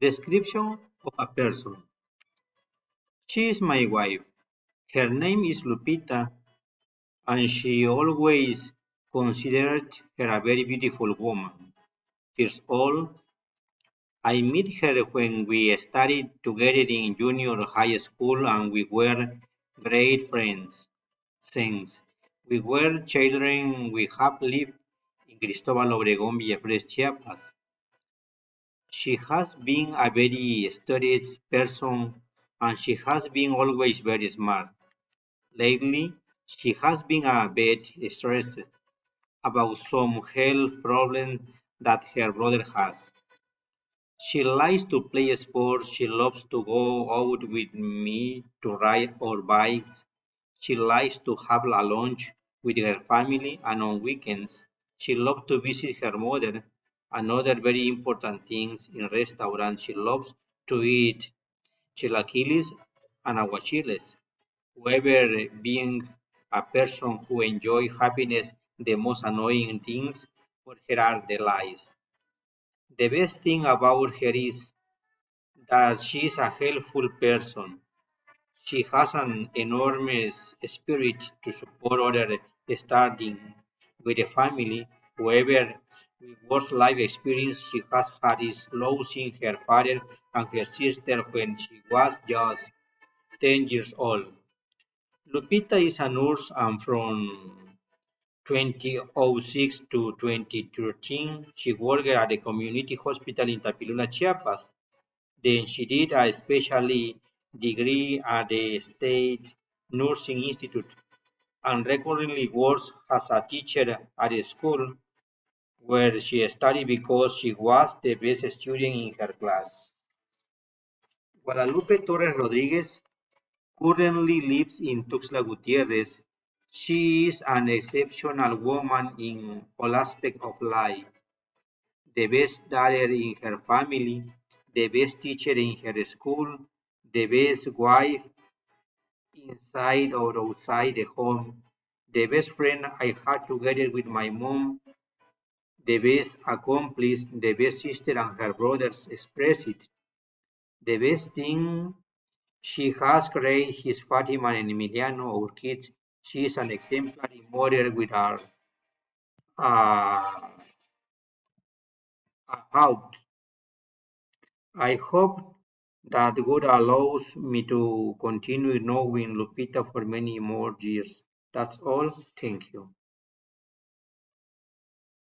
Description of a person. She is my wife. Her name is Lupita, and she always considered her a very beautiful woman. First of all, I met her when we studied together in junior high school and we were great friends. Since we were children, we have lived in Cristóbal Obregón, Villaflores, Chiapas. She has been a very studious person and she has been always very smart. Lately, she has been a bit stressed about some health problems that her brother has. She likes to play sports. She loves to go out with me to ride our bikes. She likes to have a lunch with her family and on weekends. She loves to visit her mother. Another very important things in restaurants, she loves to eat chilaquiles and aguachiles. Whoever being a person who enjoy happiness, the most annoying things for her are the lies. The best thing about her is that she is a helpful person. She has an enormous spirit to support others, starting with a family. However, the worst life experience she has had is losing her father and her sister when she was just 10 years old. Lupita is a nurse and from 2006 to 2013 she worked at the community hospital in Tapilula, Chiapas. Then she did a specialty degree at the State Nursing Institute and regularly works as a teacher at a school where she studied because she was the best student in her class. Guadalupe Torres Rodriguez currently lives in Tuxtla Gutierrez. She is an exceptional woman in all aspects of life, the best daughter in her family, the best teacher in her school, the best wife inside or outside the home, the best friend I had together with my mom, the best accomplice, the best sister and her brothers express it. The best thing she has raised his Fatima and Emiliano, our kids. She is an exemplary mother with her uh, out. I hope that God allows me to continue knowing Lupita for many more years. That's all. Thank you.